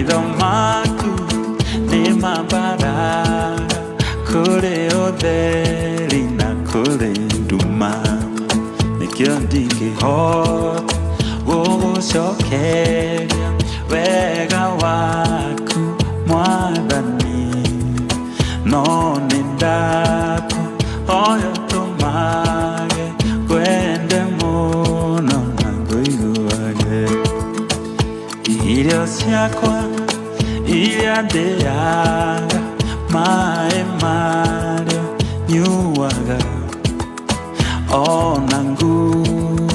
maitho maku ni mambara kure utheri na kure nduma nikio ndingihota gugucokeria wega waku Mwathani no nindakũhoya tũmage kwende mũno na ngũiguage irio ciakwa iria ndĩaga maĩ marĩo nyuaga ona nguo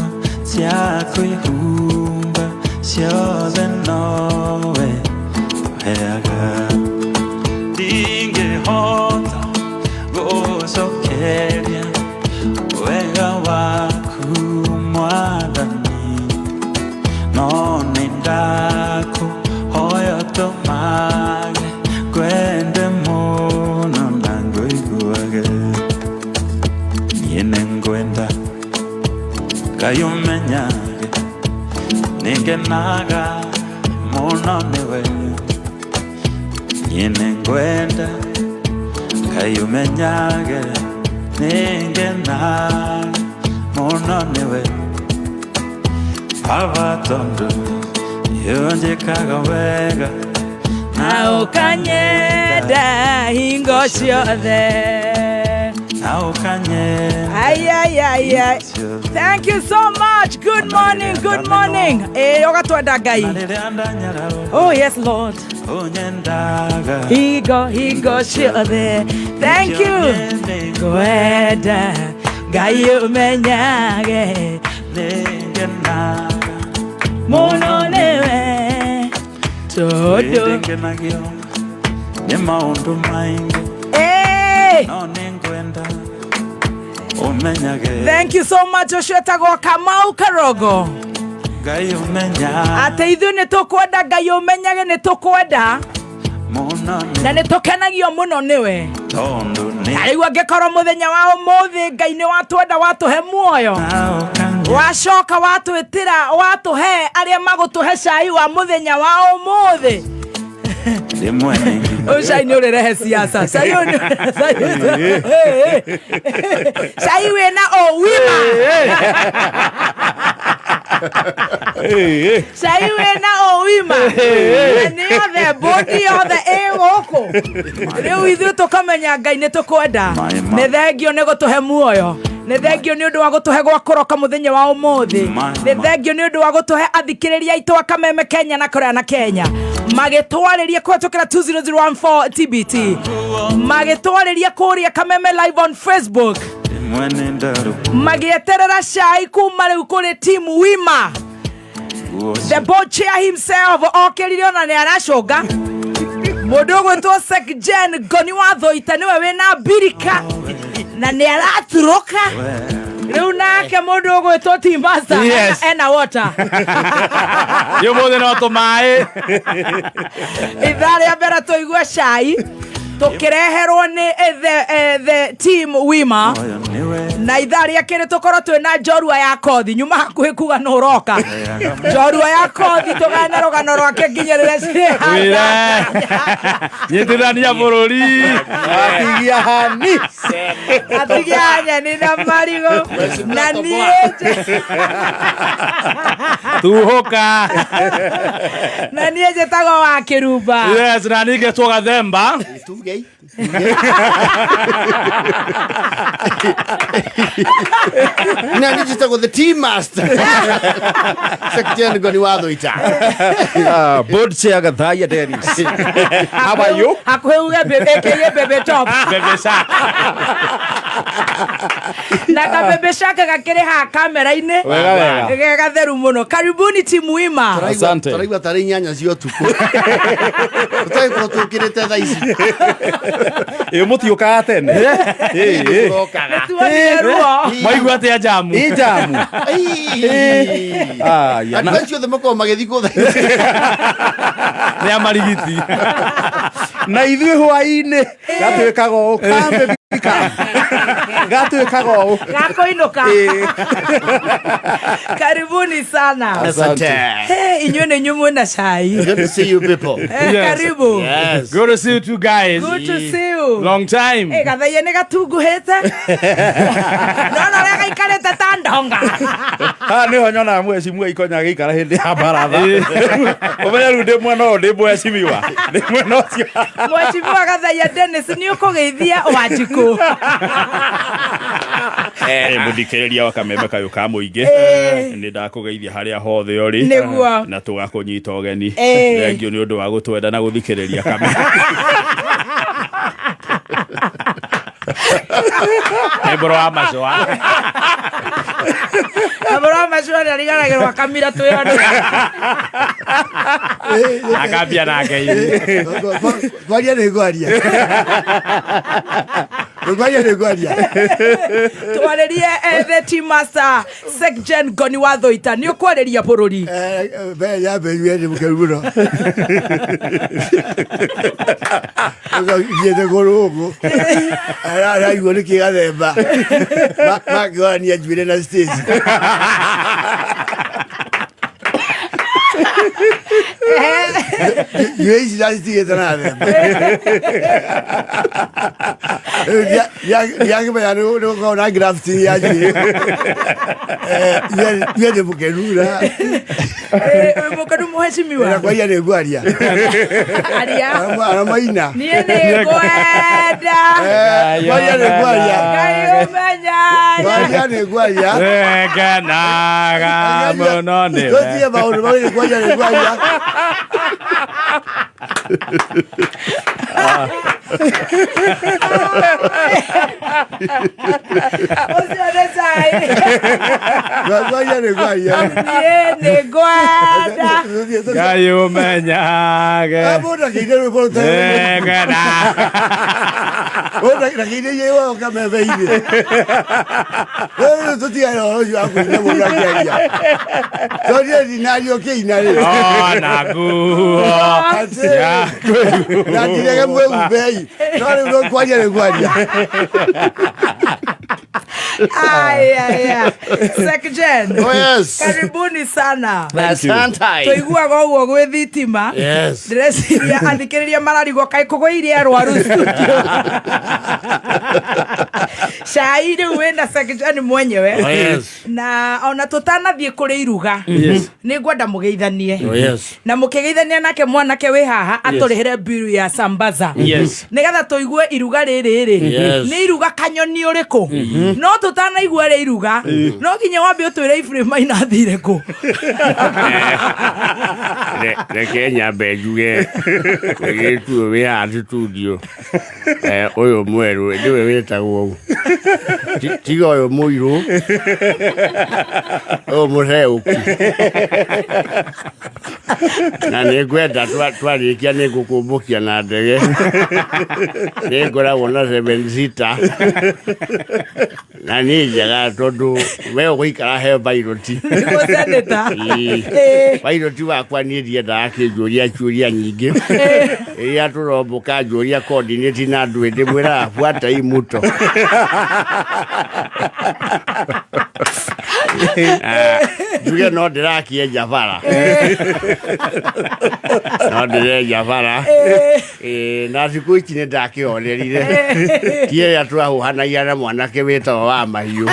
cia kwĩhumba ciothe nowe heaga ndingĩhota gũcokeria wega waku Mwathani no nĩndakũhoya tũmage kwende mũno na ngũiguage niĩ nĩngwenda Ngai ũmenyage nĩngenaga mũno nĩwe niĩ nĩngwenda Ngai ũmenyage nĩngenaga mũno nĩwe Baba tondũ nĩũnjĩkaga wega na ũkanyenda hingo ciothe na ũkanyenda. Ay. Thank you so much. Good morning. Ũgatwenda Ngai. Oh yes Lord. Hingo ciothe. Thank you. Ngwenda Ngai ũmenyage mũno nĩwe tondũ nĩ maũndũ maingĩ no nĩngwenda ũmenyage. Thank you so much. Ũcio etagwo Kamau Karogo. Ngai ũmenyage atĩ ithuĩ nĩtũkwenda Ngai ũmenyage nĩtũkwenda na nĩtũkenagio mũno nĩwe rĩu angĩkorwo mũthenya wa ũmũthĩ Ngai nĩ watwenda watũhe muoyo wacoka watwĩtĩra watũhe arĩa magũtũhe cai wa mũthenya wa ũmũthĩ cai nĩ ũrĩrehe siasa cai wĩna ũwima cai wĩna ũwima nĩothe mbũndi yothe ĩ gũkũ rĩu ithuĩ tũkamenya Ngai nĩtũkwenda nĩ thengio nĩ gũtũhe muoyo nĩ thengio nĩ ũndũ wa gũtũhe gwa kũroka mũthenya wa ũmũthĩ nĩ thengio nĩ ũndũ wa gũtũhe athikĩrĩria aitũ a Kameme Kenya na kũrĩa na Kenya magĩtwarĩria kũhetũkĩra 20014 TBT magĩtwarĩria kũrĩa Kameme live on Facebook magĩeterera cai kuma rĩu kũrĩ team wima the board chair himself okĩrire ona nĩ aracũnga mũndũ ũgwĩtwo Sekjen Ngoni wa Thũita nĩwe wĩna birika na nĩ araturũka rĩu nake mũndũ ũgwĩtwo Team Master ena water mũthĩ no tũmaĩ ithaa rĩa mbere tũigua cai tũkĩreherwo nĩ the team wima na ithaa rĩa kerĩ tũkorwo twĩna njorua ya kothi nyuma hakuhĩ kuga nĩ ũroka njorua ya kothi tũgane rũgano rwake nginya rĩrĩa nyitithania bũrũri atigia nyeni na marigũ na niĩ tuhũka na niĩ njĩtagwo wa Kĩrumba na niĩ ngetwo Gathemba na niĩ njĩtagwo the Team Master Sekjen Ngoni wa Thũita board chair Gathaya Dennis. How are you? hakuhĩ uge bebe top Bebe Shark na kabebe Shark gakĩrĩ ha kamera-inĩ wega gatheru mũno karibuni team wima asante tũraigua tarĩ inyanya cia ũtukũ tũtagĩkorwo tũkĩrĩte thaa ici mũtiũkaga tene tuonire ruo maigua atĩa jamu jamu andũ acio othe makorwo magĩthiĩ kũ nĩ amarigiti na ithuĩ hwaĩ-inĩ gatuĩkaga ũũ kambe gatuĩkaga ũũ gakoinũka karibuni sana Asante. inyuĩ nĩ inyuĩ mwĩna cai Good to see you people. karibu Yes. Good to see you two guys. good to see you Long time. gathaia nĩ gatunguhĩte nona ũrĩa gaikarĩte ta ndonga haha nĩho nyonaga mwecimua ikonya gĩikara hĩndĩ ya mbaratha ũmenye rĩu ndĩ mwena ũyũ ndĩ mwecimiwa ndĩ mwena ũcio mwecimiwa gathaia Dennis nĩ ũkũgeithia Wanjikũ mũthikĩrĩria wa kamembe kayũ ka mũingĩ nĩ ndakũgeithia harĩa hothe ũrĩ Nĩguo. na tũgakũnyita ũgeni thengio nĩ ũndũ wa gũtwenda na gũthikĩrĩria kamembe Ebro wa Macoa. Abora Macoa ariganagĩrwo akamira twĩone Akambia nake. Kwaria nĩ kwaria. Kwaria nĩ kwaria. twarĩrie the team master Sekjen Ngoni wa Thũita nĩ ũkwarĩria bũrũri Be ya be yue ni mukeruno. Yete gorogo. Ara igo ni kigathemba. Ma gani ya jwire na stage. Yue isi na stage tana themba. Ya ke ya no ko na graffiti ya jwire. Yue ni mukerura. mũkadu mũhecimiwa Era kwaria nĩ kwaria. aria Ara maina. niĩ nĩ ngwenda Kwaria nĩ kwaria. Ngai ũmenya Kwaria nĩ kwaria. Wekenaga mũno nĩwe. Tũtige maũndũ mau nĩ kwaria nĩ kwaria. ũcio nĩ cai Kwaria nĩ kwaria. niĩ nĩ ngwenda Ngai ũmenyage. Mũndũ akĩinde rwĩmbo rũtarĩ. Wekena. Mũndũ akĩinde yeo kamebe-inĩ. Tũtigane ũhoro ũcio wa kũina mũndũ akĩaria. Tũthiĩ thinario kĩina rĩ. Ona nguo. Ya Na ndirege mwĩhumbei. No rĩu no kwaria nĩ kwaria. aya Sekjen Oh yes. karibuni sana Asante. tũiguaga ũguo gwĩ thitima Yes. ndĩreciria athikĩrĩria mararigwo kaĩ kũgũirie arwaru studio cai rĩu wĩna Sekjen mwenyewe Oh yes. na ona tũtanathiĩ kũrĩ iruga nĩ ngwenda mũgeithanie Oh yes. na mũkĩgeithania nake mwanake wĩ haha atũrĩhĩre bill ya Sambaza Yes. nĩgetha tũigue iruga rĩrĩ Yes. nĩ iruga kanyoni ũrĩkũ no tũtanaigua rĩ iruga no nginya wambe ũtwĩre Ephraim Maina athire kũ Reke nyambe njuge gĩtuo wĩ haha studio ũyũ mwerũ nĩwe wĩtagwo tiga ũyũ mũirũ ũyũ mũceũku na nĩ ngwenda twarĩkia nĩ ngũkũmbũkia na ndege nĩ ngoragwo na 7 seater na nĩ njega tondũ we ũgũikara he bairoti nĩguo seneta bairoti wakwa niĩ ndiendaga kĩnjũria ciũria nyingĩ ĩrĩa tũrombũka njũria coordinate na andũ ĩndĩ mwĩraga buata hii muto njuge no ndĩrakĩenja bara no ndĩrenja bara na thikũ ici nĩ ndakĩhorerire ti ĩrĩa twahũhanagia na mwanake wĩtagwo wa mahiũ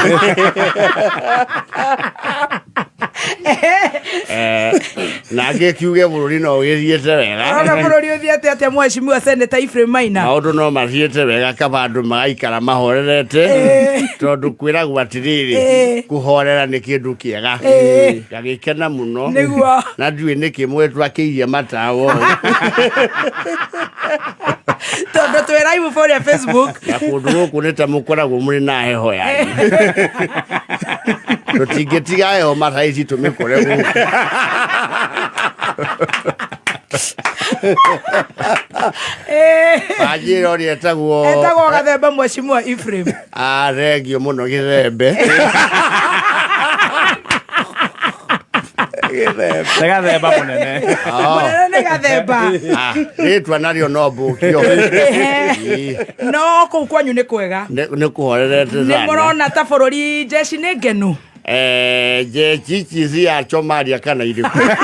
na ngĩkiuge bũrũri no ũgĩthiĩte wega ona bũrũri ũthiĩte atĩa mheshimiwa seneta Ephraim Maina maũndũ no mathiĩte wega kaba andũ magaikara mahorerete tondũ kwĩragwo atĩrĩrĩ kũhorera nĩ kĩndũ kĩega ngagĩkena mũno nĩguo na ndiũĩ nĩ kĩmwe twakĩirie matawa tondũ twĩ live for Facebook na kũndũ gũkũ nĩ ta mũkoragwo mũrĩ na heho yanyu tũtingĩtiga heho mataici tũmĩkore gũkũ anjĩra ũrĩa etagwo Gathemba mheshimiwa Ephraim thengio mũno Gĩthembe Gathemba munene. Munene nĩ gathemba. Rĩtwa narĩo no mbũkio. No kũu kwanyu nĩ kwega. Nĩ kũhorerete sana. Nĩ mũrona ta bũrũri jeshi nĩ ngenu. Jeshi ici cia Somalia kana irĩkũ.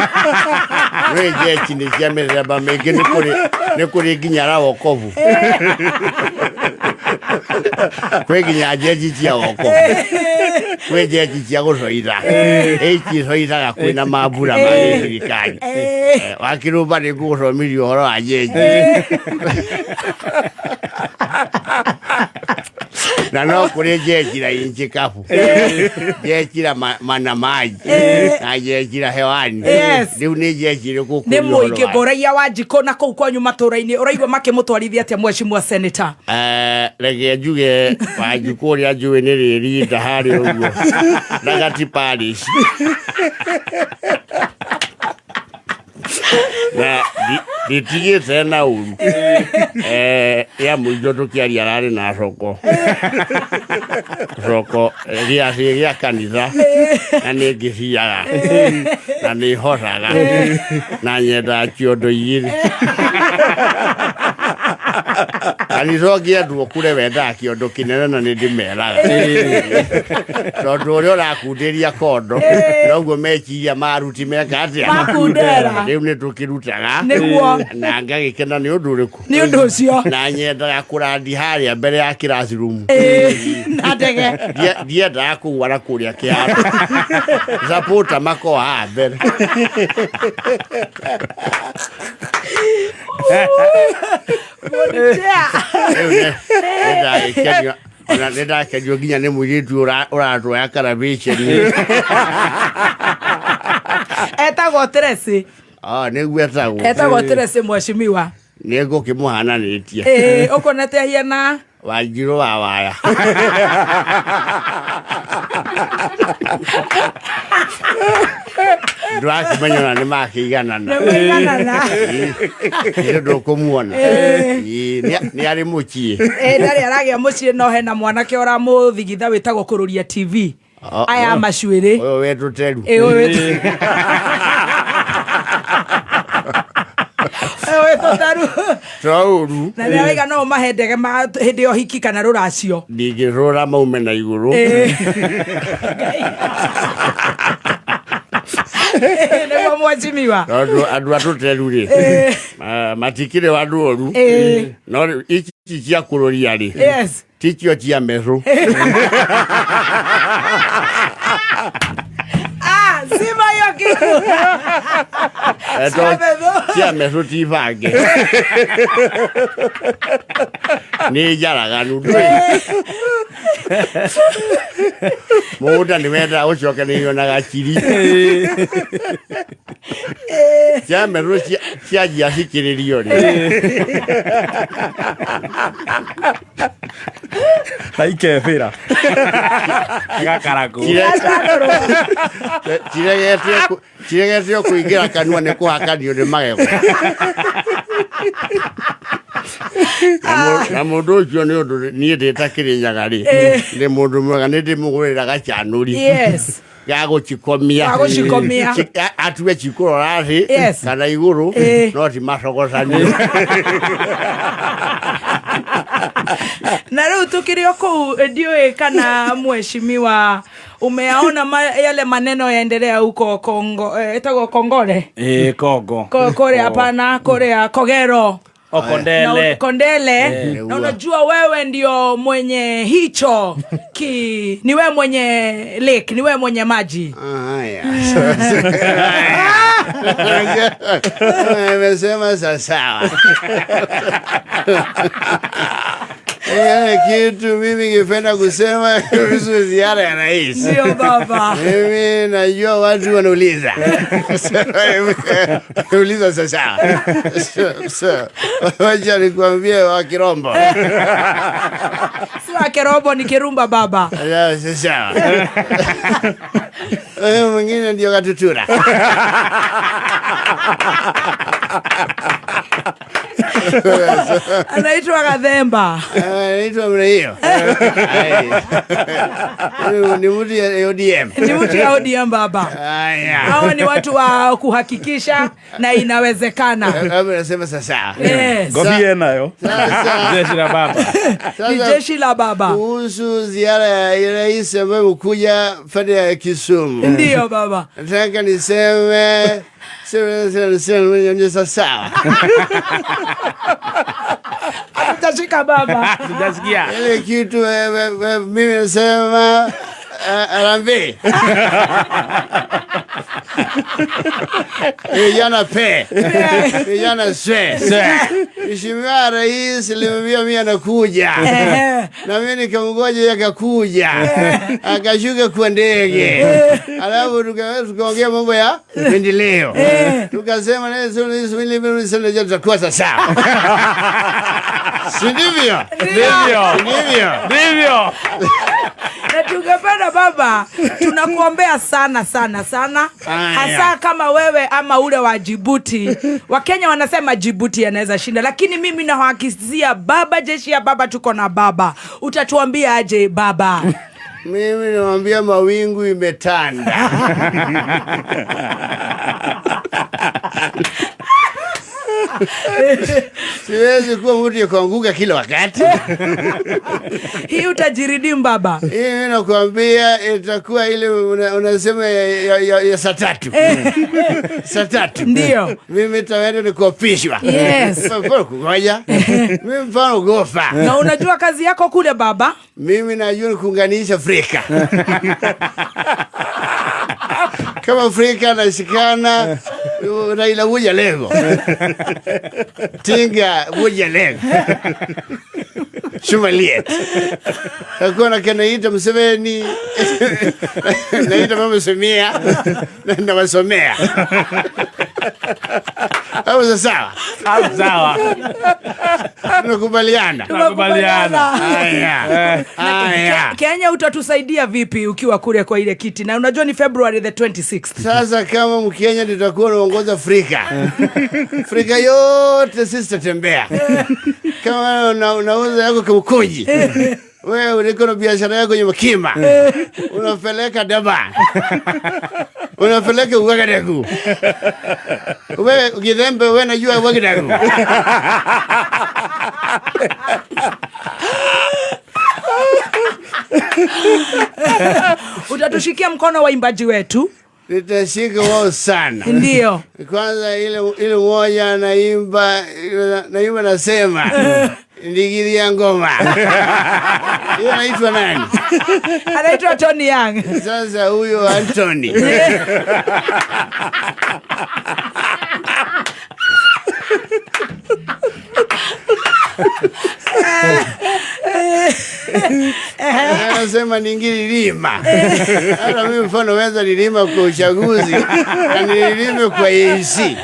Nĩ jeshi nĩ cia mĩthemba mĩingĩ nĩ kũrĩ nginya la wokovu. Kwĩ nginya jeshi cia wokovu. Kwĩ jeshi cia gũcoitha. Ici coithaga kwĩna mambura ma thirikari. Wakĩrũmba nĩ ngũgũthomithia ũhoro wa jeshi. Na no kũrĩ jeshi la nchi kavu. Jeshi la mana maji. Na jeshi la hewani. Rĩu nĩ jeshi rĩkũ nĩ mũingĩ ngũraia wa Njikũ na kũu kwanyu matũra-inĩ ũraigua makĩmũtwarithia atĩa mheshimiwa senator? Reke njuge wa Njikũ ũrĩa njũĩ nĩ rĩrinda harĩa ũguo na Gati Palace. Na nditigĩte na ũru ya mũico tũkĩaria ararĩ na coko gĩa kanitha na nĩ ngĩciaga na nĩ hotaga na nyenda kĩondo igĩrĩ. Kanitha ũngĩendwo kure wendaga kĩondo kĩnene na nĩ ndĩmeraga tondũ ũrĩa ũrakundĩria kondo noguo meciria maruti meka atĩa Makundera. Rĩu nĩ tũkĩrutaga Nĩguo. na ngagĩkena nĩ ũndũ ũrĩkũ Nĩ ũndũ ũcio. na nyendaga kũrandi harĩa mbere ya classroom Na ndege. ndiendaga kũgwara kũrĩa kĩharo sapota makoa haha mbere. Nĩ ndakenio nginya nĩ mũirĩtu ũratwoya karabĩceni. Etagwo Teresi. Nĩguo etagwo. Etagwo Teresi mheshimiwa. Nĩ ngũkĩmũhananĩtie. Ũkonete hiana Wanjirũ wa waya. Ndũrakĩmenyana nĩ makĩiganana. Nĩ ndũkũmuona. Nĩ arĩ mũciĩ. ndarĩ aragĩa mũciĩ no hena mwanake ũramũthigitha wĩtagwo Kũrũria TV. Aya macuĩrĩ. Ũyũ wetũ Teru. Twaũru. Na nĩ araiga no mahe ndege hĩndĩ ya ũhiki kana rũracio. Ndingĩrũra maume na igũrũ. Nĩguo mheshimiwa. Tondũ andũ a Tũteru-rĩ matikĩrĩ andũ oru. No ici cia Kũrũria-rĩ ticio cia Meru. Sima hiyo kitu. Cia Meru ti bange. Nĩ njaraganu ndũĩ. Mũgũnda nĩ wendaga gũcokanĩrĩrio na gaciri. Cia Meru cianjia cikĩrĩrio-rĩ Ikebĩra gakaraku ciregetio kũingĩra kanua nĩ kũhakanio nĩ magego. Na mũndũ ũcio nĩ ũndũ niĩ ndĩtakĩrĩnyaga-rĩ nĩ mũndũ mwega nĩ ndĩmũgũrĩra gacanũri gagũcikomia atue cikũrora thĩ kana igũrũ no ti macogocanio. Na rĩu tukĩrĩ kũu ndiũĩ kana mheshimiwa umeaona yale maneno yaendelea huko Kongo, etagwo Kongole. Kongo. Kore hapana, Korea Kogero. Kondele. Kondele. Na unajua wewe ndio mwenye hicho ni wewe mwenye lake, ni wewe mwenye maji. Haya. Nimesema sawa. Kitu mimi ningependa kusema kuhusu ziara ya rais. Ndio baba. Mimi najua watu wanauliza. Uliza sasa. Wacha nikwambie wa Kirombo. Si wa Kirombo ni Kirumba baba. Sasa. Mwingine ndio Gatutura. Anaitwa Gathemba. Anaitwa mna hiyo. Ni mtu ya ODM. Ni mtu ya ODM baba. Haya. Hawa ni watu wa kuhakikisha na inawezekana. Kama nasema sasa. Yes. Ngobie nayo. Jeshi la baba. Ni jeshi la baba. Kuhusu ziara ya rais ambaye mkuja pande ya Kisumu. Ndio baba. Nataka niseme sawa. Tutashika baba. Tutasikia. Ile kitu mimi nasema Arambe. Vijana pe. Vijana swe. Mheshimiwa Rais alimwambia mimi anakuja. Na mimi nikamgoja yeye akakuja. Akashuka kwa ndege. Alafu tukaongea mambo ya maendeleo. Tukasema na sisi tutakuwa sawa. Si ndivyo? Ndivyo. Na tungependa baba, tunakuombea sana sana sana. Hasa kama wewe ama ule wa Djibouti. Wakenya wanasema Djibouti anaweza shinda, lakini mimi nahakikishia baba, jeshi ya baba tuko na baba. Utatuambia aje baba? Mimi nawaambia mawingu imetanda. Siwezi kuwa mtu ya kuanguka kila wakati. Hii utajiridimu baba. Hii nakwambia itakuwa ile unasema ya saa 3. Saa 3. Ndio. Mimi taenda ni kuapishwa. Yes. Kwa kungoja. Mimi mfano gofa. Na unajua kazi yako kule baba? Mimi najua kuunganisha Afrika. Kama Afrika nashikana Raila Buja Lego. Tinga Buja Lego. Shumaliet. Hakuna kanaita Museveni. Naita mama Samia. Na wasomea. Hapo sawa. Sawa. Tunakubaliana. Haya. Kenya utatusaidia vipi ukiwa kule kwa ile kiti? Na unajua ni February the 26th. Sasa kama Mkenya nitakuwa naongoza Afrika. Afrika yote sisi tutatembea. Kama unauza yako kumkuji. Wewe uliko na biashara yako kwenye Makima. Unapeleka Durban. Unapeleka Ouagadougou. Wewe ukidhembe wewe najua Ouagadougou. Utatushikia mkono waimbaji wetu? Nitashika wao sana. Ndio. Kwanza ile moja naimba nasema ndigiri ya ngoma. Yeye anaitwa nani? Anaitwa Tony Young. Sasa huyo Anthony. Anasema ningiri lima. Hata mimi mfano weza nilima kwa uchaguzi na nililime kwa AC.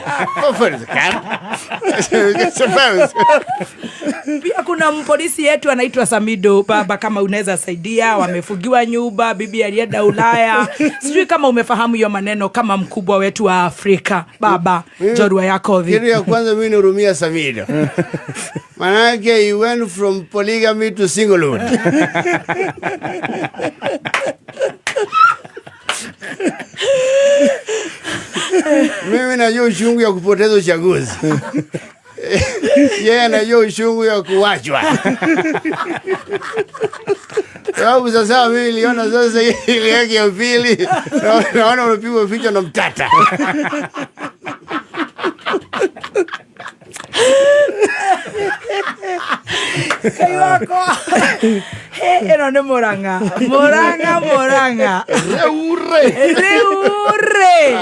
Pia kuna mpolisi yetu anaitwa Samido baba, kama unaweza saidia. Wamefugiwa nyumba, bibi alienda Ulaya. Sijui kama umefahamu hiyo maneno kama mkubwa wetu wa Afrika baba. Jorua yako vipi? Kitu ya kwanza mimi nurumia Samido. Manake he went from polygamy to singlehood. Mimi najua uchungu ya kupoteza uchaguzi. Yeye anajua uchungu ya kuachwa. Sababu sasa mimi niliona sasa ile yake ya pili, naona unapigwa picha na mtata. Kaiwako. Eno ne Moranga. Reure.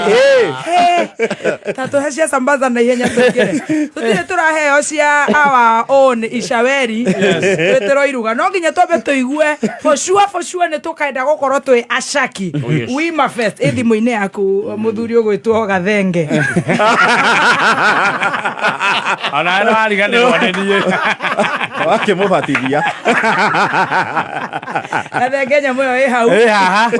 Tato hashia sambaza na ihenya tukire. Tutire turaheo cia our own Ishaweri. Twetero iruga. No nginya tobe tuigue. For sure ne tukaenda gukoro twi ashaki. Wima Fest ethimu-ine yaku muthuri ugwitwo Gathenge. Ana ariganirwo ni niĩ. Wakĩmũbatithia. Na Kenya moyo hau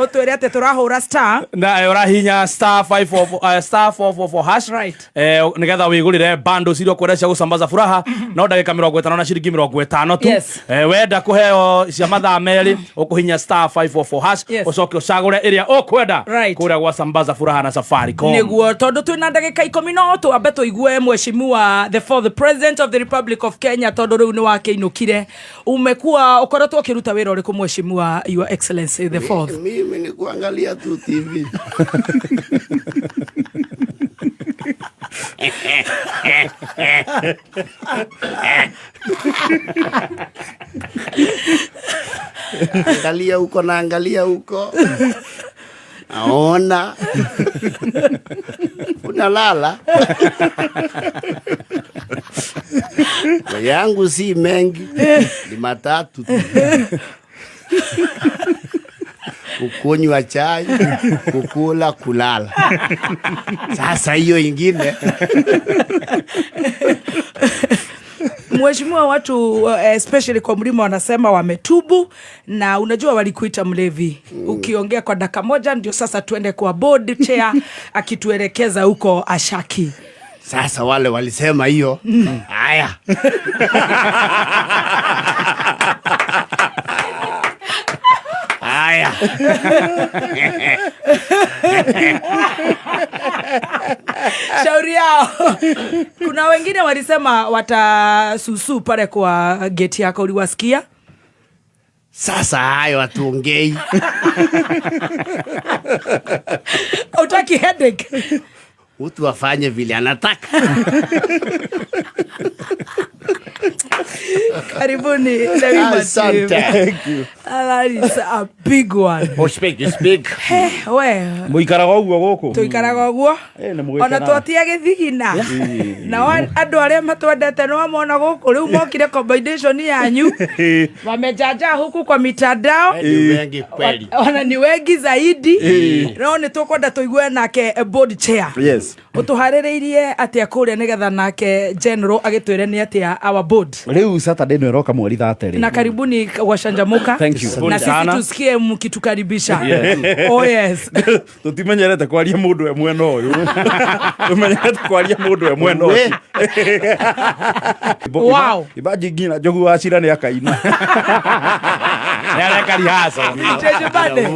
otwere ate turahura star na urahinya star 444 hash right nigetha wigurire bando cirio kwerecia gusambaza furaha no ndagika 50 na ciringi 50 tu wenda kuheo cia mathaa meri ukuhinya star 544 hash ucoke ucagure iria ukwenda kuria gwa sambaza furaha na Safaricom niguo tondu twina ndagika 10 no twambe tuigue mheshimiwa the fourth president of the Republic of Kenya tondu riu ni wake inukire umekuwa ukoretwo ukiruta wira uriku mheshimiwa your excellency the fourth mimi ni kuangalia tu TV angalia huko na angalia huko naona unalala yangu si mengi ni matatu tu kukunywa chai kukula kulala sasa hiyo ingine Mheshimiwa watu especially kwa Mlima wanasema wametubu na unajua walikuita mlevi ukiongea kwa dakika moja ndio sasa tuende kwa board chair akituelekeza huko Ashaki sasa wale walisema hiyo haya haya shauri yao kuna wengine walisema watasusu pale kwa geti yako uliwasikia sasa hayo atuongei utaki headache mtu afanye vile anataka karibuni asante thank you that is a big one speak we muikaraga uguo guku tuikaraga uguo ona twatia githigina na andu aria matwendete no amona guku riu mokire combination yanyu wamejaja huku kwa mitandao wengi kweli ona ni wengi zaidi no ni tukwenda tuigue nake board chair yes utuhaririirie atia kuria nigetha nake general agitwire ni atia our board riu Saturday no roka mweri 30 na karibuni washanjamuka na sisi tusikie mkitukaribisha oh yes tutimenyerete kwaria mundu we mwena uyu tumenyerete kwaria mundu we mwena uyu wow ibaji ngina jogu acira ni akaina nere karihaso tejebade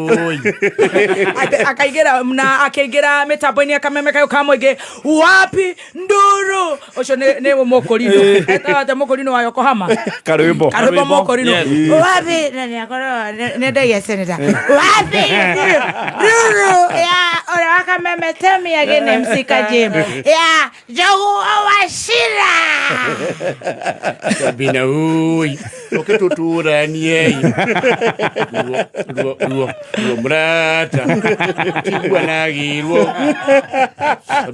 akaigera na akaigera metaboni akameme kayo kamwege wapi nduru ocho ne mokorino eta mokorino wa Yokohama karwimbo mokorino wapi nani akoro nende yeseneta wapi nduru ya ora akameme temi agene msika jim ya jogu washira bina ui oketutura ni yeye ruo brata bwana giro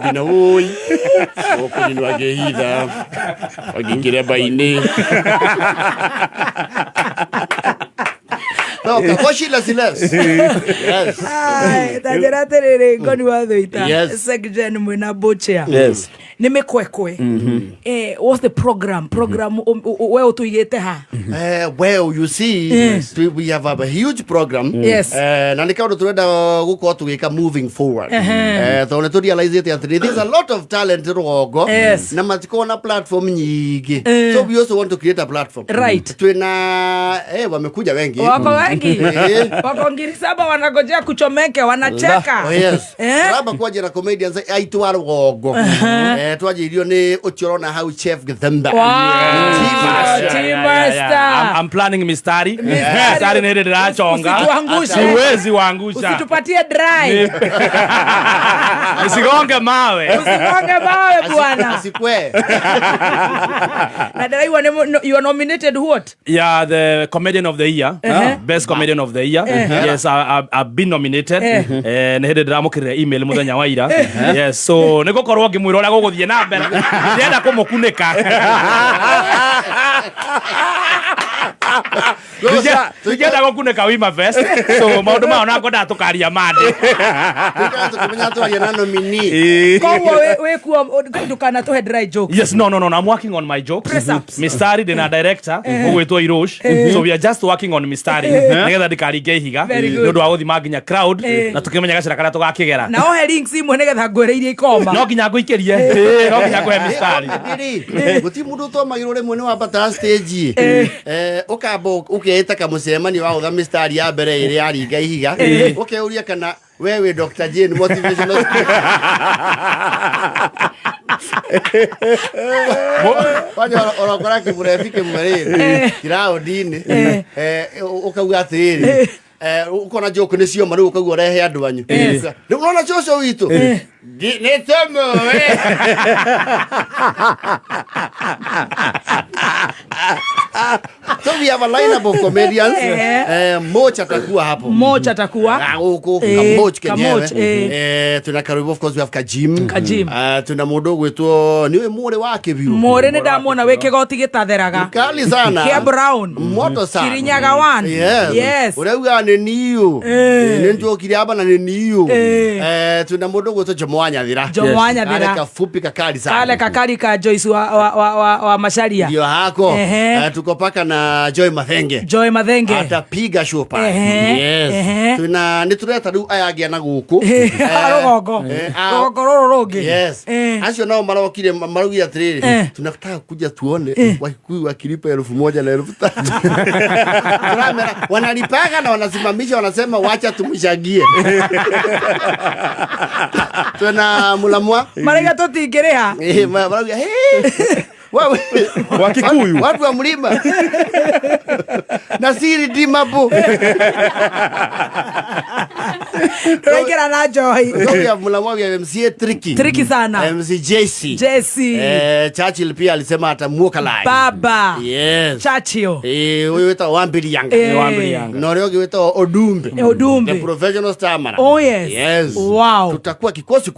bina ui okunwa gehida ogingira baine no kakoshi la silas yes ai tajeратерere ngoni wathoita Yes. section mwina bochea yes nimekwekwe what's the program wewe utuigete ha well you see we have a huge program Yes. na nikaona turenda guko tugika moving forward tone to realize that there is a lot of talent rogo Yes. na matiko na platform nyingi so we also want to create a platform Right. twina wamekuja wengi wako wengi wako ngiri saba wanagojea kuchomeke wanacheka oh yes raba kwa jira comedians aitu rogo twajirio ni uchorona how chef Githemba Team I'm planning mistari ni hili dirachonga siwezi wangusha usitupatie dry usigonge mawe bwana sikwe na dai you are nominated what yeah the comedian of the year best comedian of the year yes I've been nominated ni hili diramukirira email muthenya wa ira yes so niko korwo ngimwira uria guguthie na mbere ndienda kumukuneka Tujenda gukuneka wima vest. So maundu mao na ngoda tukaria mande. Tukamenya tu ya nomini. Kowo we kuwa dukana to dry joke. Yes, no. I'm working on my jokes. Press ups. Mistari de na director ugwetwo Irosh. So we are just working on Mistari. Nigetha ndikaringe ihiga. Ndu wa guthima nginya crowd na tukimenya gacira kana tugakigera. Na o he links imwe nigetha ngwereirie ikoma. No nginya nguikirie. No nginya nguhe Mistari. Guti mundu to magirore mwene wa bata stage. Ukabo ukeeta kamucemani wa utha Mistari ya mbere iri aringa ihiga. Ukeuria kana wewe Dr. Jane motivational Wanya orokora kiburefike mwerere kirao dini ukauga atiriri ukona joke ni cio maru ukauga rehe andu anyu ni unaona coco witu ni tomo So we have a lineup of comedians. Moch atakuwa hapo. Moch atakuwa. Huko Moch kenyewe. Tuna karibu of course we have Kajim. Tuna mudogo wetu niwe more wake biru. More ne ndamona weke goti gitatheraga. Kali sana. Kia Brown. Moto sana. Kirinyaga one. Yes. Urauga ni niyo. Ni njoki hapa na ni niyo. Tuna mudogo wetu Jomwanya Thira. Jomwanya Thira. Kale kafupi kakali sana. Kale kakali ka Joyce wa Masharia. Ndio hako. Tuko paka na Joy Mathenge atapiga show pa. Yes. Tuna nitureta riu ayagia na guku. Rogo rogi. Yes. Acio nao marokire marugia atiriri. Tunataka kuja tuone Wakikuyu wakilipa 1,000 na 3,000. Wanalipaga na wanasimamisha wanasema wacha tumshagie. Tuna mulamwa. Marega tutingereha. Maragia Wakikuyu watu wa mlima Nasiri Dimabu Rekera na Joy ya mulamwa ya MC Tricky sana MC JC Churchill pia alisema atamuoka live baba. Yes Churchill huyo weta Wambili Yanga Noriogi weta Odumbe the professional star mara. Oh yes. Yes. Wow. Tutakuwa kikosi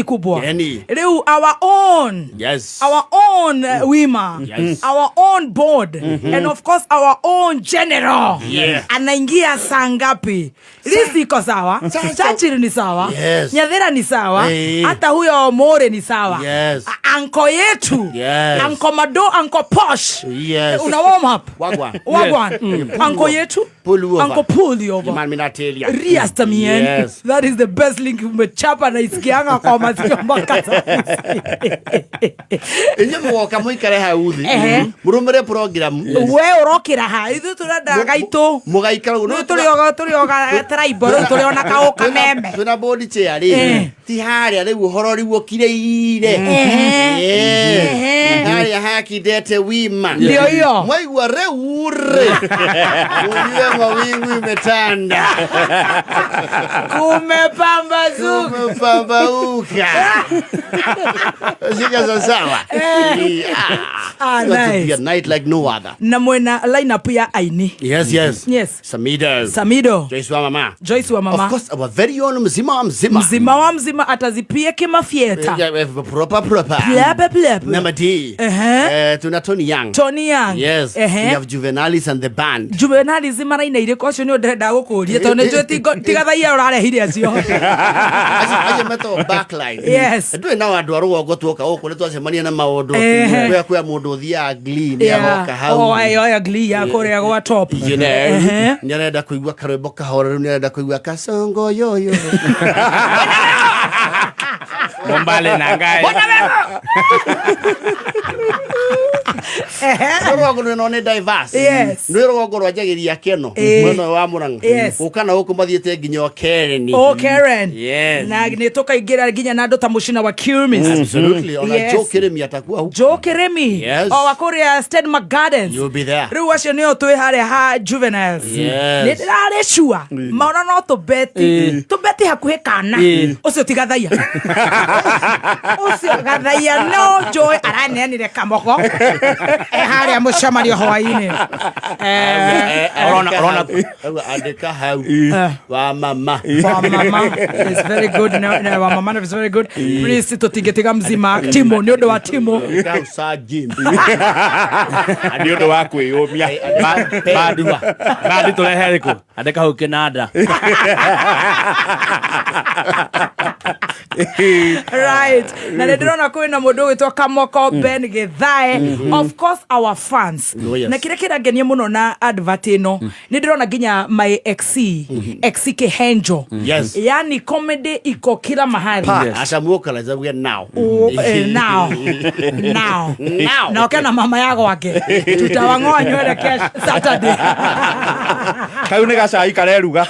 kubwa yani leo our own women, our own board, and of course our own general. Anaingia saa ngapi? Lisi iko sawa, Churchill ni sawa, Nyathera ni sawa, hata huyo More ni sawa, anko yetu, anko Mado, anko Posh, una warm up, wagwan, anko yetu, anko Pullover, Riasta mien, that is the best link umechapa na isikianga kwa masikio mpaka Woka muikare hauthi murumire program we urokira ha ithu turenda gaitu mugaikara no turioga tribe turiona kauka meme tuna body chair ti haria riu horo riu okireire haria hakidete wima ndio hiyo mwaigua reure uliwe mawingu imetanda kumepambauka Shika sawa nice. A night like no other. Na mwena lineup ya aini. Yes. Samido. Joyce wa mama. Of course, our very own mzima wa mzima atazipia kimafieta. Proper. Plep. Namadi. Tuna Tony Young. Yes. We have Juvenalis and the band. Juvenalis mara ina ile kocio ni ndenda gukuria to ne jo tigathaia urarehire acio. Aje meto backline. Yes. Ndwe na andu arugo tuoka okore twacemania na maundu kwa mundu thia glee ni agoka hau ayo glee ya korea gwa top nyarenda kuigua karwimbo kahora nyarenda kuigua kasongo yoyo Bombale na ngai rogo no ne diverse no rogo rwajagiria keno mwana wa Murang'a ukana huko mathiete nginya Karen na ni toka igira nginya na ndo ta mucina wa Kirmis absolutely ona Joe Keremi atakuwa huko Joe Keremi wa Korea State Gardens you'll be there riu acio ni otwe hare ha Juveniles ni ndare shua maona no to beti hakuhe kana ucio tigathaia ucio gathaia no Joe aranenire kamoko haria mucemario hwaini Orona andika hau wa mama is very good na wa mama is very good please tutingetiga mzima Timo ni undu wa Timo sa Jim Nĩ ũndũ wa kwĩyũmia. Badi turehe rĩkũ andĩka hau kĩnanda. Right. Na ndirona kwĩna mũndũ wĩtwa Kamoko Ben Githae, of course our fans. Na kile kĩrangenia mũno na advert ĩno ndirona nginya my XC Kihenjo. Yani comedy iko kila mahali. Atamuoka la zabu now. Now. Na kana mama yako wake tutawang'oa nywele kesho Saturday. Kau nĩ gacai kareruga.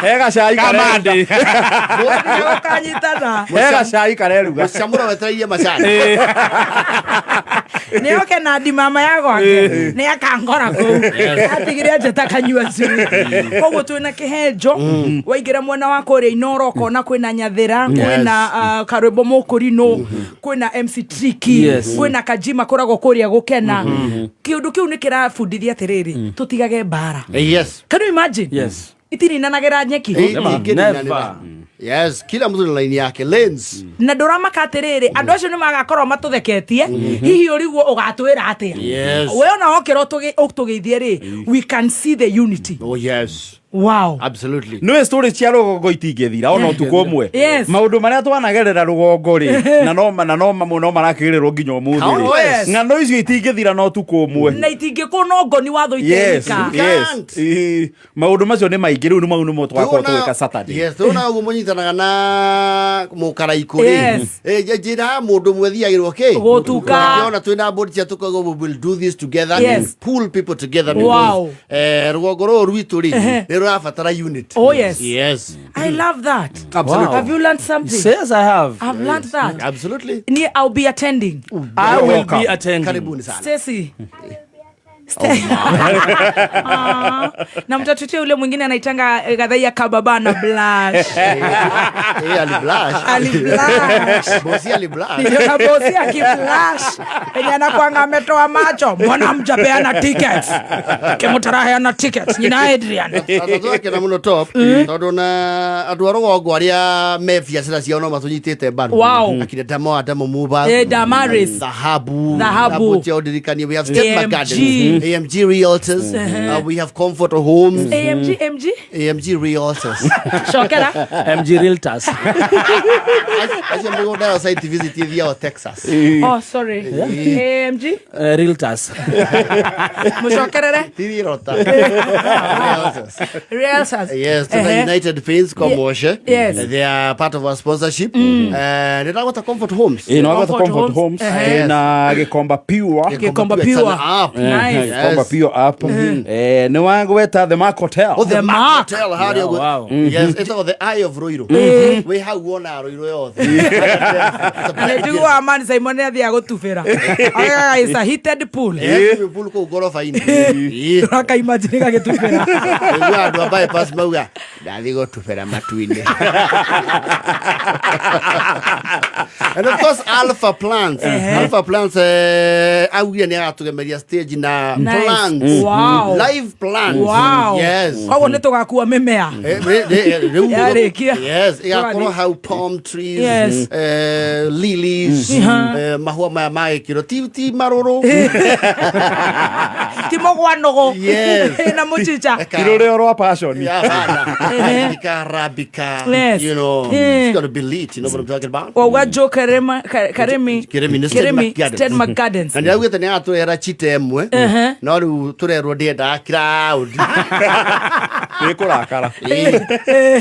Hega cai Kamande. Hega cai kareruga. Samura wetereire macani. Nĩ oke na di mama yako wake nĩ akangora kũu atigire njeta kanyua curi koguo twĩna Kihenjo waingĩra mwena wa kũrĩa Inoro kona kwĩna Nyathĩra kwĩna Karwĩmbo Mũkũrinũ kwĩna MC Tricky kwĩna Kajima koragwo kũrĩa gũkena kĩũndũ kĩu nĩ kĩrabundithia atĩrĩrĩ tutigage mbara. Yes. Can you imagine? Yes. Itiri nanagera nyeki. Never. Yes, kila mtu na line yake lanes. Na ndoramaka atiriri andu acio ni magakorwo matutheketie hihi uriguo ugatwira atia. We ona okero tugeithie ri we can see the unity. Oh yes. Wow. Absolutely. Nĩ story cia rũgongo itingĩthira ona ũtukũ ũmwe. Maũndũ marĩa twanagerera rũgongo rĩ na no marakĩrĩrwo nginya ũmũthĩ. Ng'ano icio itingĩthira no ũtukũ ũmwe. Na itingĩkwo no ngoni watho iterika. Maũndũ macio nĩ maingĩ rĩu mau nĩmo twakorwo tũgĩka Saturday. Yes, tũna ũguo mũnyitanaga na mũkaraiko rĩ. Njĩra mũndũ ũmwe thiagĩrwo kĩ? Gũtuka. Ona twĩna board cia tũkauga we will do this together. Pull people together. Wow. Rũgongo rũrũ rwitũ rĩ rafatara unit. Oh yes. Yes. I love that. Absolutely. Wow. Have you learned something? Yes, I have. I've learned that. Absolutely. I'll be attending. I will be attending. Karibuni sana. Stacy. Na mtatutia ule mwingine anaitanga Gathai Kababa na Blush. Ali Blush. Bosi Ali Blush. Ndio bosi akiflash. Yenye anakuanga ametoa macho. Mbona mjapeana tickets? Kemutarahe ana tickets. Nyina Adrian. Atatoa kena muno top. Tondu na andu a rũgongo arĩa me biacara ciao no matunyitĩte mbaru. Wow. Akina Damo Muba. Damaris. Dhahabu. We have Step Gardens. AMG Realtors. We have Comfort Homes. AMG Realtors. Shokera. MG Realtors. Acha mbo dayo site visit ya Texas. Oh, sorry. AMG Realtors. Mushokerere. Realtors. Yes, to the United Paints Commercial. Yes. They are part of our sponsorship. And they got Comfort Homes. Comfort Homes. Na Gikomba Pure. Nice. Gikomba Pure up. Nĩ wangweta The Mark Hotel. Oh, the Mark Hotel. Wow. Yes, it's the Eye of Ruiru. We have one Ruiru yothe. Ndio Amani Simon athia gutubira. Aga is a heated pool. Pool ko gorofa-inĩ. Raka imagine gagitubira. Ndio andu abaye pass mauga ndathi gutubira matu-inĩ. And of course Alpha Plants. Alpha Plants augia nĩ agatugemeria stage na plants. Wow. Live plants. Wow. Yes. Koguo nĩ tũgakua mĩmea. Yes, igakorwo hau palm trees, lilies, mahua maya magĩkĩro ti marũrũ. Ti mũgwanogo. Yes. Na mũchicha. Kirũrĩo rwa passion. Arabica. You know, it's going to be lit. You know what I'm talking about? Oga Joe Karemi. State McGardens. Na nĩaugĩte nĩ agatũrehera chita ĩmwe. No rĩu tũrerwo ndĩendaga crowd. Nĩkũrakara.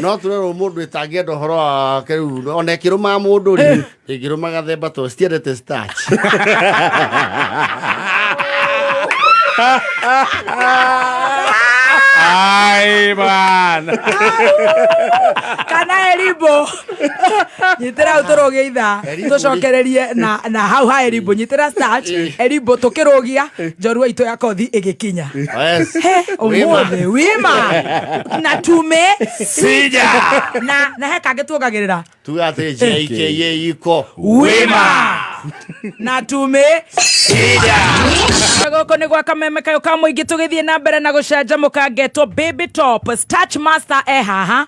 No tũrerwo mũndũ ĩtangĩenda ũhoro wake rĩu ona ĩkĩrũmaga mũndũ rĩ ĩkĩrũma gathemba to citiendete starch. Ai man. Kana Eribo. Nyitira uturogeitha. Tucokererie na hau ha Eribo nyitira starch. Eribo tukirogia njorua ito ya kothi igikinya. Yes. Umuthi wima. Na tume Sija. Na heka gituogagirira. Tugathe JKA iko Wima. Na tume Sija. goko ni gwa kameme kayo ka muingi tugithie na mbere na gucenja mukangetwo Baby Top Starch Master haha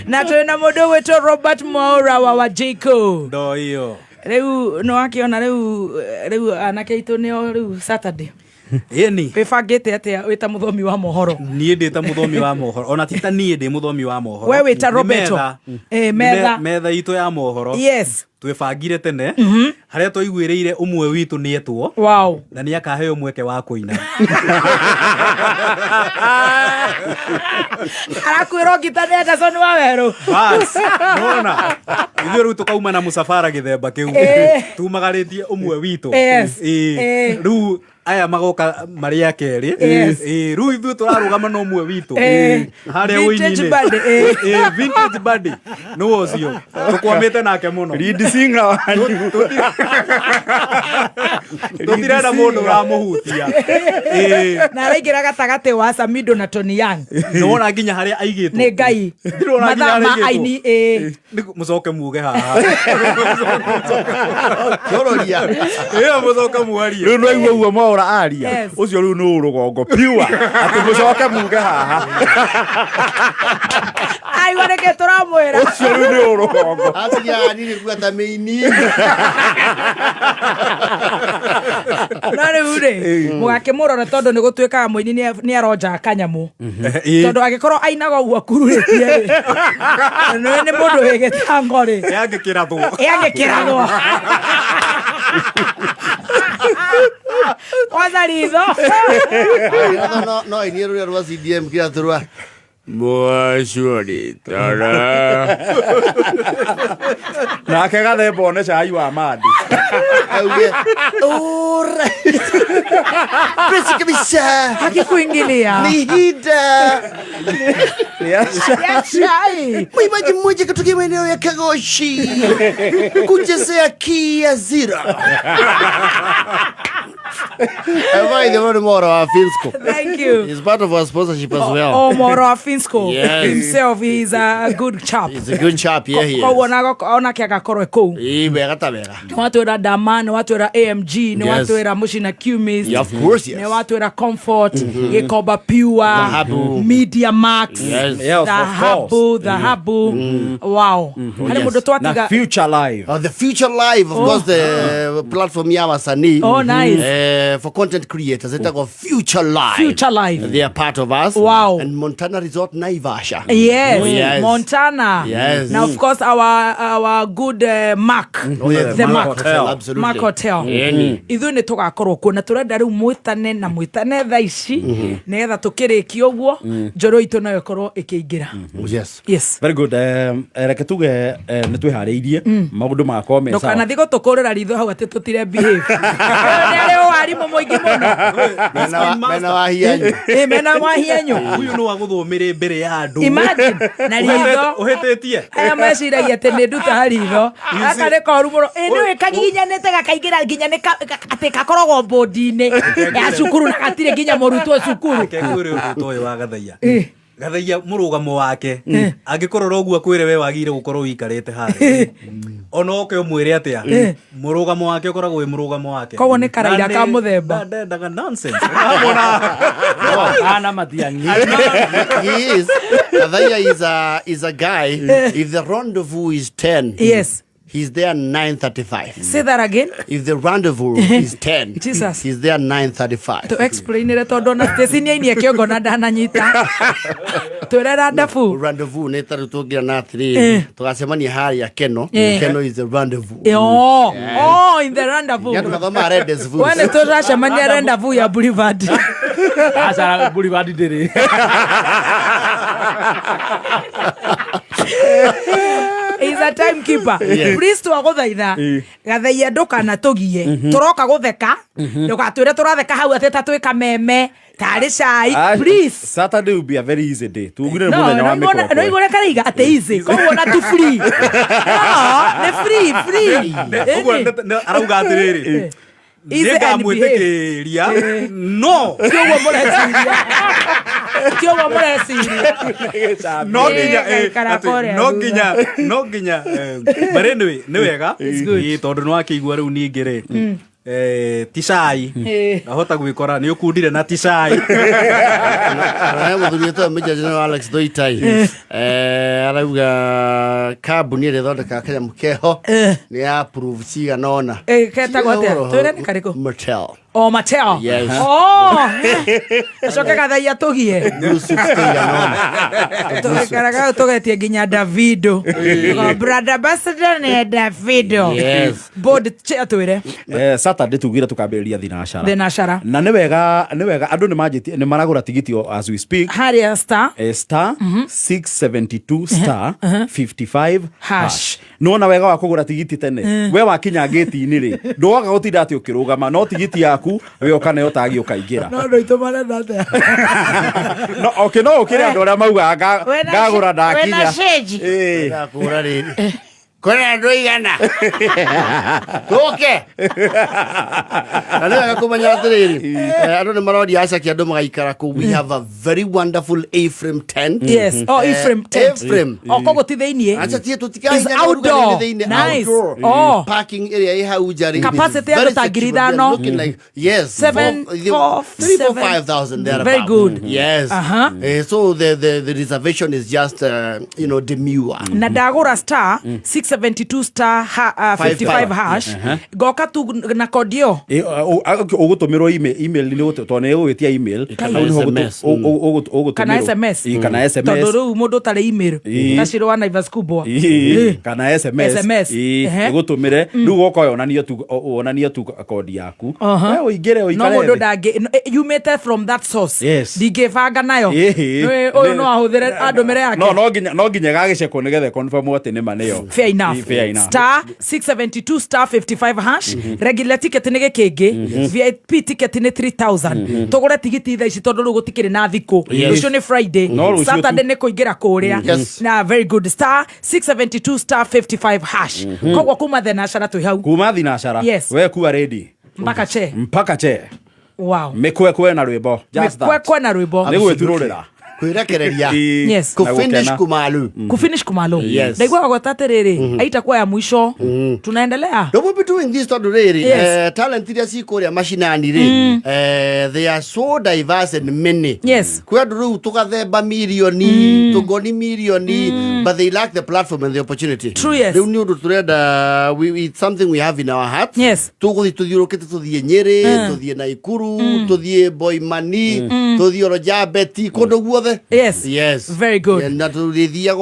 na twina mundu wetwo Robert Mwaura wa Wajiko ndo hiyo riu no akiona riu anake itu ni riu Saturday Yeni wibangite atia wita muthomi wa mohoro nie ndita muthomi wa mohoro ona tita nie ndi muthomi wa mohoro we wita Roberto metha itu ya mohoro yes twebangire tene haria twaiguireire umwe witu nietwo wow na ni akaheo mweke wa kuina arakwiro ngitane Anderson wa Weru bas nona ithuĩ rĩu tũkauma na mũsafara gĩthemba kĩu tumagaritie umwe witu rĩu aya magoka maria kerĩ rĩu ithuĩ tũrarũgama na ũmwe witũ harĩa ũini-inĩ vintage body no ũcio tũkwamĩte nake mũno lead singer tũtirenda mũndũ ũramũhutia na araingĩra gatagatĩ wa Samido na Tony Young nĩwona nginya harĩa aigĩtwo nĩ Ngai mathaa ma aini mũcoke muge haha kĩororia mũcoke muarie rĩu no igua uguo Mwaura aria ucio riu no rugongo piwa ati mucoke muge haha ai wareke turamwira ucio riu no rugongo atia nini kuata meini na riu ri mugake murora tondu ni gutwikaga muini ni aronja kanyamu tondu agikorwo ainaga uguo kururitie ni mundu wigĩtango ri yangĩkĩrathwo kwanza ritho no ini ruria rwa CDM kira turwa Mwashuri tara na kega mbone cai wa mandi auge ora pesa kabisa hakikuingilia ni hida ya chai mwibaji mmoja kutoka maeneo ya Kagoshi kuchezea Kia Zero Am the one more of Finsco? Thank you. He's part of our sponsorship as well. Oh, Moro of Finsco. Yes. Himself, he's a good chap. He's a good chap, yeah, he is. Ona kiaga korwe kou. Ibega tabega. Ni watu era Dama, ni watu era AMG, ni watu era Mushina Q-Mist. Yeah, of course, yes. Ni watu era Comfort, Yekoba Pure, Media Max, the Habu. Wow. Hali mudo na Future Live. The Future Live, of course, the platform Yamasani. Oh, nice. For content creators, they talk of Future Live. Future Live. They are part of us. Wow. And Montana Resort Naivasha. Yes. Oh, yes. Montana. Yes. Now, of course, our good Mark. Oh, yes. The Mark Hotel. Absolutely. Mark Hotel. Ithu ni tugakorwo kuo na turenda riu mwitane thaa ici nigetha tukiriki uguo njoro itu nayo korwo ikiingira. Yes. Yes. Very good. Reke tuge ni twihariirie maundu ma comment. Ndokana thigo tukurira ritho hau ati tutire behave. Ni ari warimu muingi muno. Mena wa hianyu. Mena wa hianyu. Huyu no aguthomire mbere ya andu. Imagine na ritho uhititie. Aya meciragia ati ni nduta haritho. Aka ni koru muno. Ni wikaginyanite gakaingira nginya ni ati gakoragwo bodi-ini ya cukuru na gatire nginya murutwo cukuru. Kegure undu uyu wa Gathaia. Gathaia murugamo wake angikorora uguo kwire we wagire gukorwo wikarite hari ona oke umwire atia murugamo wake ukoragwo wi murugamo wake koguo ni karaira ka muthemba ndaga nonsense ana matiangi He is Gathaia is a guy. If the rendezvous is 10, yes, he's there 9:35. say that again. If the rendezvous is 10, Jesus. he's there 9:35. To explain it tondu na station ya ini kiongo na ndananyita turera ndafu Rendezvous netaru tugira na atiri tugacemania hari ya Keno. Keno is the rendezvous. Oh, in the rendezvous. Yatu thoma rendezvous. Wene turacemania rendezvous ya Boulevard. acha Boulevard ndiri He's a timekeeper. Please to aguthaitha Gathaia ndukana tugie turoka gutheka ndugatwire turatheka hau ateta twika meme tari cai please. Saturday will be a very easy day tugire muthenya wa mikoro no igore kariga ate easy koguo na tu free no ne free arauga atiriri nega mwitikiria no tio wa mureciria no nginya bare nĩ wega tondu nĩ wakĩigua rĩu ningĩ rĩ ticai ahota gwĩkora nĩ ũkundire na ticai mũthuri wĩtagwo Major General Alex Doitai arauga kambuni ĩrĩa ĩthondekaga kanyamũ keho nĩ ya approve cigana ona ketagwo atĩa twĩre nĩ karĩkũ Mattel. Oh, Mattel. Yes. Oh. Acoke gathaia tugie. Tukaraga tugetie nginya Davido. Brother Ambassador ne Davido. Yes. Board twire. Saturday tugire tukambĩrĩria thinashara. Thinashara. Na nĩ wega andũ nĩ maragũra tigiti as we speak. Haria star. Star 672 star 55 hash. Nona wega wa kũgũra tigiti tene. We wakinya gate-inĩ rĩ. Ndũaga gũtinda atĩ ũkĩrũgama no tigiti yaku we okana yotagi ũkaingĩra. No itumana ndate. No okay no ũkĩrĩ andũ arĩa mauga ngagũra ndakinya. Wena sheji. Ngakũra rĩrĩ. Kwena andũ igana. Tũke. Andũ agakumanya atĩrĩrĩ. Andũ nĩ maroria acaki andũ magaikara kũu. We have a very wonderful A-frame tent. Yes. Oh, A-frame tent. A-frame. Kogo ti thĩinĩ. Acha tie tũtikahinya It's outdoor. Nice. Oh. Parking area ĩ hau nja rĩ. Capacity ya andũ ta ngiri ithano. Looking like yes. 3,000-4,000 there. Very good. Yes. So the reservation is just demure. Na ndagũra star 672 star 55 hash goka tu na kodio ũgũtũmĩrwo email nĩ tondũ nĩ ũgwĩtia email kana SMS tondũ rĩu mũndũ ũtarĩ email tacirwo wa Naivas kubwa kana SMS ũgũtũmĩre rĩu goka wonanie tu kodi yaku ũingĩre ũikare no mũndũ ndangĩ yumĩte from that source ndingĩbanga nayo ũyũ no ahũthĩre andũmĩre yake no nginya gagĩcekwo nĩgetha confirm atĩ nĩ ma nĩyo fair enough star 672 star 55 hash regular ticket nĩ gĩkĩngĩ VIP ticket nĩ 3,000 tũgũre tigiti thaa ici tondũ rĩu gũtikĩrĩ na thikũ rũciũ nĩ Friday Saturday nĩ kũingĩra kũrĩa na very good star 672 star 55 hash koguo kuma thinashara twĩ hau kuma thinashara we kuwa ready mpaka che wow mĩkwekwe na rwĩmbo mĩkwekwe na rwĩmbo nĩ gwĩturũrĩra kwirekereria yes kufinish kumalu ndaigua gwata rĩrĩ aitakuwa ya mwisho tunaendelea no we'll be doing this to rĩrĩ talent iria cikuria mashinani rĩ they are so diverse and many kwa nduru tugathemba milioni tugoni milioni but they lack the platform and the opportunity rĩu nĩ ũndũ turenda it's something we have in our hearts tuguthi tuthiũrũkĩte tuthie Nyeri tuthie Naikuru tuthie Boimani tuthie Rojabeti kũndũ guothe yes very good and that we do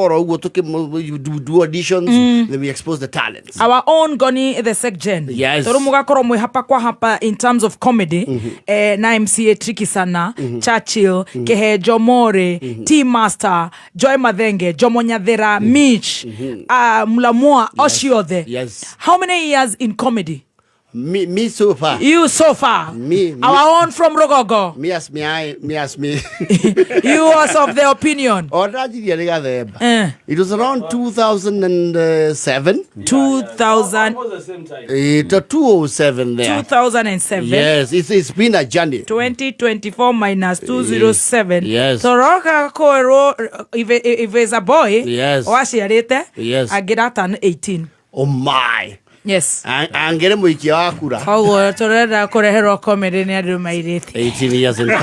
auditions then we expose the talents our own Goni the Secgen toro mugakorwo mwe hapa kwa hapa in terms of comedy na MCA Tricky Sana Churchill Kehejo More T Master Joy Mathenge Jomo Nyathera Mitch Mulamwa Oshiothe how many years in comedy Me so far. You so far. Our own from Rogogo. Me as me. You was of the opinion. It was around 2007. 2000. 207 there. 2007. Yes, it's been a journey. 2024 minus 207. Yes. So Roka Koro, if it's a boy, washiarete, I get out on 18. Oh my. Yes. Angere muikia wa kura. Ogo torera kureherwo comedy ni andu mairite. 18 years in count.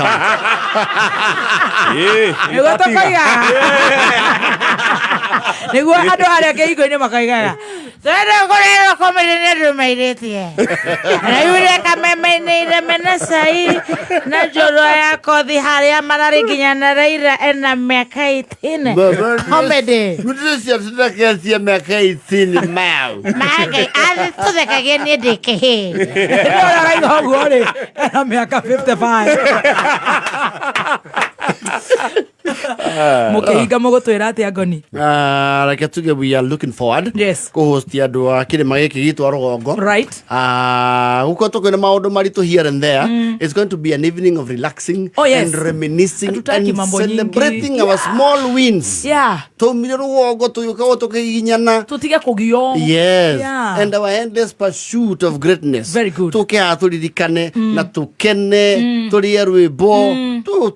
Ego tokoya. Nego andu aria keiko-ini makaigaga. Torera kureherwo comedy ni andu mairite. Na yule kameme-ini menasai na joro ya kothi haria marari nginya na Raila ena miaka 18. Comedy. Kutusia tunakia miaka 18 mau. Magai tuthekagia nĩ ndĩkĩhĩ ndĩroraga ihoguo rĩ ena mĩaka 55 Mukihinga mugutwira ati agoni. Like atuge we are looking forward. Yes. Co-host ya andu a kirima giki gitu arogongo. Right. Guko tukwina maundu maritu here and there. It's going to be an evening of relaxing and reminiscing and celebrating our small wins. Yeah. Tumire rugongo tuyuka tukiginyana. Tutige kugio. Yes. And our endless pursuit of greatness. Very good. Tuke aturirikane na tukene turie rwimbo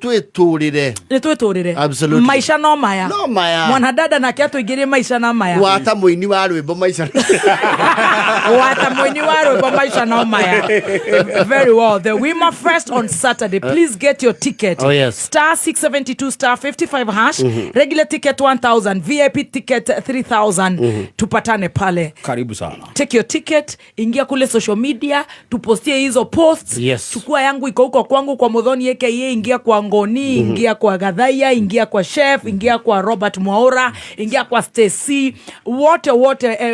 tweturire. Ni tweturire. Absolutely. Maisha no maya. No maya. Mwanadada na kia tuigirie maisha na maya. Wata muini wa rwimbo maisha. Wata muini wa rwimbo maisha no maya. Very well. The Wima Fest on Saturday. Please get your ticket. Oh yes. Star 672 star 55 hash. Regular ticket 1,000. VIP ticket 3,000. Tupatane pale. Karibu sana. Take your ticket, ingia kule social media, tupostie hizo posts. Yes. Chukua yangu iko huko kwangu kwa Muthoni AKA, ingia kwa Ngoni, ingia kwa Gathaya, ingia kwa Chef, ingia kwa Robert Mwaura, ingia kwa Stacy. Wote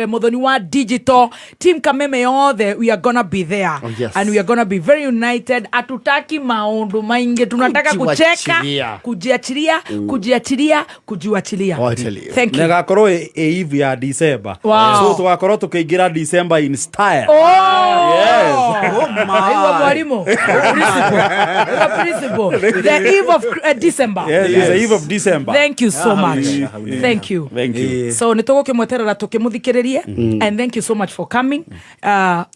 Muthoni wa Digital Team Kameme yote, we are gonna be there. Oh, yes. And we are gonna be very united. Atutaki maundu maingi, tunataka kucheka, kujiachilia. Oh, I tell you. Thank you. Negakorwo eve ya December. Wow. So tugakorwo tukiingira December in style. Oh! Yes. Oh my. Mwalimu. Principal. The eve of December. Yes, it's the eve of December. Thank you so much. Thank you. Thank you. So nitugukimweterera tukimuthikiririe and thank you so much for coming.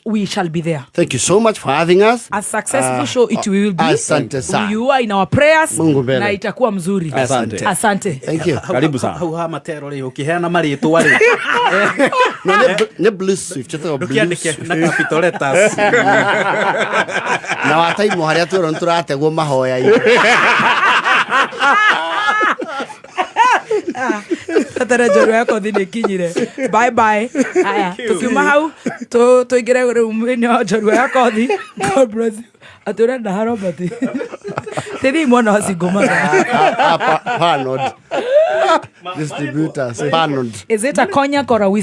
We shall be there. Thank you so much for having us. A successful show it will be. Asante sana. You are in our prayers. Mungu mbele. Na itakuwa mzuri. Asante. Thank you. Karibu sana. Hau ha matero ri ukiheana maritwa ri. No, ne blue swift chata blue. Ukiandike na capital letters. Na wataimu haria twero nturategwo mahoya ii. Tatara joro yako thini kinyire. Bye bye. Aya, tukiuma hau tuigire rumini wa joro yako thi. God bless you. Atura na harobati. Tedi mwana wasigoma. Panod. Distributors. Panod. Is it a cognac or a whiskey?